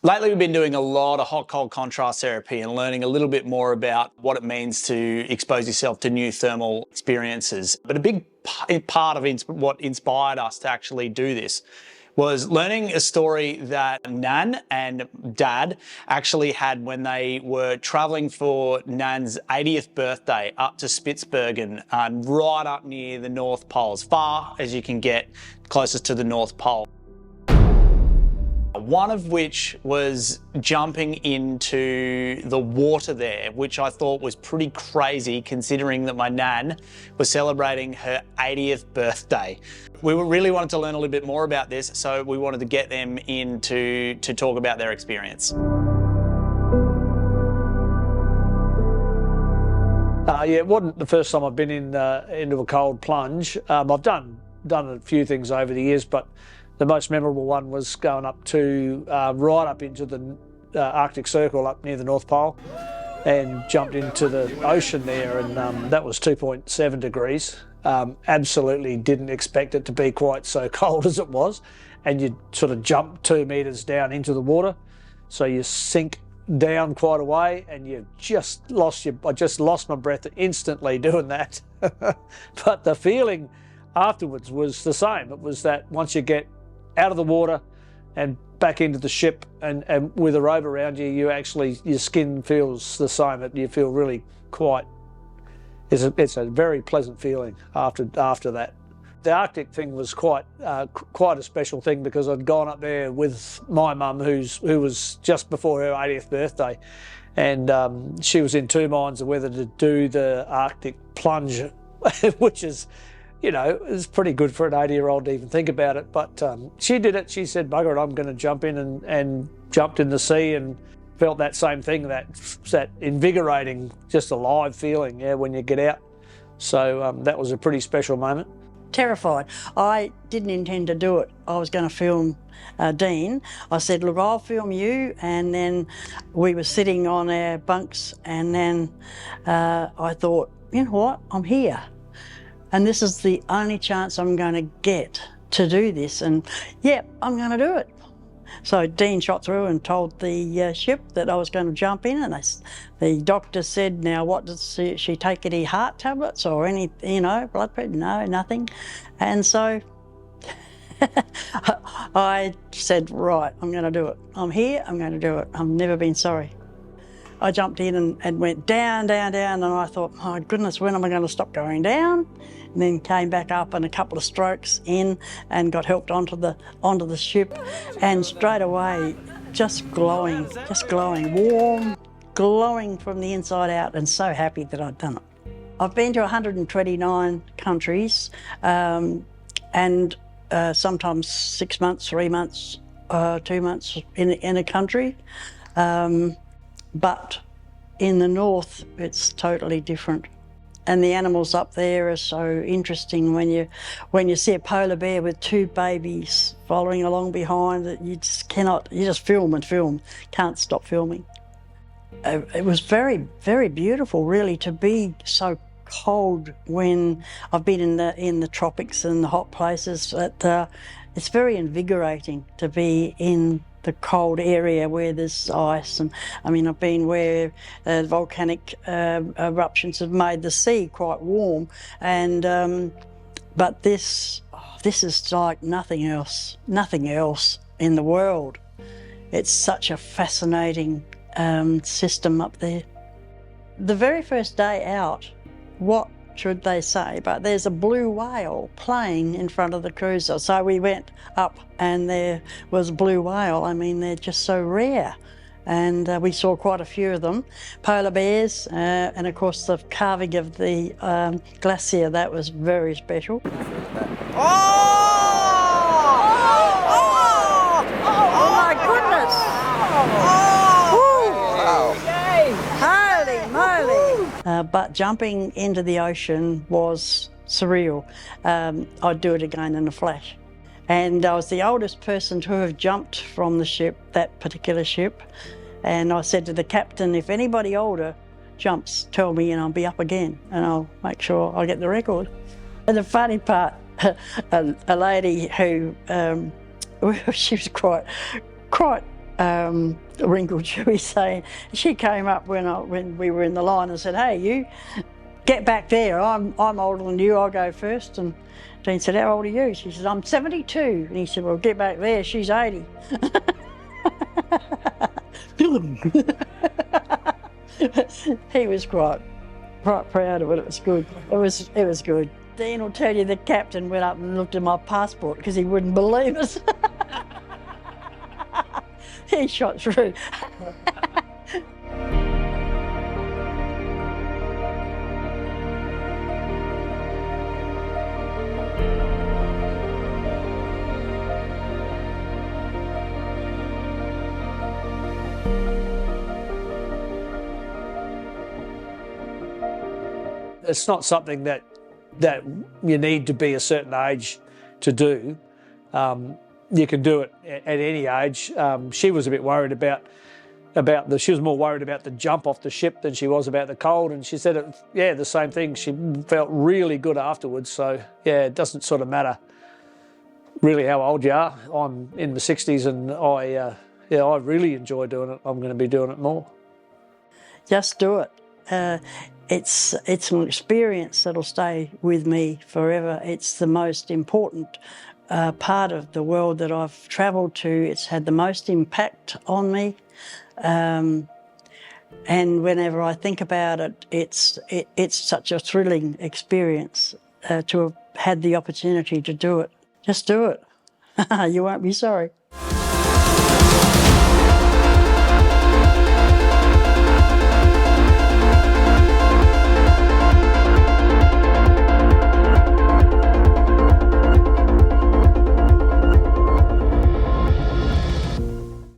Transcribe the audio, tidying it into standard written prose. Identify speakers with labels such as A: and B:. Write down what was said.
A: Lately, we've been doing a lot of hot-cold contrast therapy and learning a little bit more about what it means to expose yourself to new thermal experiences. But a big part of what inspired us to actually do this was learning a story that Nan and Dad actually had when they were travelling for Nan's 80th birthday up to Spitsbergen, right up near the North Pole, as far as you can get closest to the North Pole. One of which was jumping into the water there, which I thought was pretty crazy considering that my Nan was celebrating her 80th birthday. We really wanted to learn a little bit more about this, so we wanted to get them in to talk about their experience.
B: Yeah, it wasn't the first time I've been into a cold plunge. I've done a few things over the years, but the most memorable one was going up to right up into the Arctic Circle up near the North Pole and jumped into the ocean there, and that was 2.7 degrees. Absolutely didn't expect it to be quite so cold as it was, and you sort of jump 2 meters down into the water, so you sink down quite a way, and I just lost my breath instantly doing that. But the feeling afterwards was the same. It was that once you get out of the water and back into the ship and with a rope around you, your skin feels the same. You feel really it's a very pleasant feeling after that. The Arctic thing was quite a special thing because I'd gone up there with my mum who was just before her 80th birthday, and she was in two minds of whether to do the Arctic plunge, which is, you know, it's pretty good for an 80-year-old to even think about it. But she did it. She said, "Bugger it, I'm going to jump in," and jumped in the sea and felt that same thing, that invigorating, just alive feeling, yeah, when you get out. So that was a pretty special moment.
C: Terrified. I didn't intend to do it. I was going to film Dean. I said, "Look, I'll film you." And then we were sitting on our bunks, and then I thought, you know what, I'm here. And this is the only chance I'm going to get to do this, and yeah, I'm going to do it. So Dean shot through and told the ship that I was going to jump in, and the doctor said, "Now, what does she take? Any heart tablets or any, blood pressure?" No, nothing. And so I said, "Right, I'm going to do it. I'm here, I'm going to do it. I've never been sorry." I jumped in and went down, down, down, and I thought, "My goodness, when am I going to stop going down?" And then came back up and a couple of strokes in and got helped onto the ship, and straight away just glowing, warm, glowing from the inside out, and so happy that I'd done it. I've been to 129 countries, and sometimes 6 months, 3 months, 2 months in a country. But in the north, it's totally different. And the animals up there are so interesting. When you see a polar bear with two babies following along behind it, you just film and film, can't stop filming. It was very, very beautiful, really, to be so cold when I've been in the tropics and the hot places. It's very invigorating to be in the cold area where there's ice, and I mean, I've been where volcanic eruptions have made the sea quite warm, and but this is like nothing else in the world. It's such a fascinating system up there. The very first day out, what should they say, but there's a blue whale playing in front of the cruiser. So we went up and there was a blue whale. I mean, they're just so rare. And we saw quite a few of them. Polar bears, and of course the carving of the glacier, that was very special. Oh my goodness! Holy moly! But jumping into the ocean was surreal. I'd do it again in a flash. And I was the oldest person to have jumped from the ship, that particular ship. And I said to the captain, "If anybody older jumps, tell me and I'll be up again and I'll make sure I get the record." And the funny part, a lady who, she was quite wrinkled Chewy saying, she came up when we were in the line and said, "Hey, you, get back there. I'm older than you. I'll go first." And Dean said, "How old are you?" She said, "I'm 72." And he said, "Well, get back there. She's 80." He was quite proud of it. It was good. It was good. Dean will tell you the captain went up and looked at my passport because he wouldn't believe us. He shot through.
B: It's not something that you need to be a certain age to do. You can do it at any age. She was a bit worried she was more worried about the jump off the ship than she was about the cold, and she said, the same thing. She felt really good afterwards. So yeah, it doesn't sort of matter really how old you are. I'm in the 60s, and I really enjoy doing it. I'm going to be doing it more.
C: Just do it. It's an experience that'll stay with me forever. It's the most important part of the world that I've travelled to. It's had the most impact on me. And whenever I think about it, it's such a thrilling experience to have had the opportunity to do it. Just do it. You won't be sorry.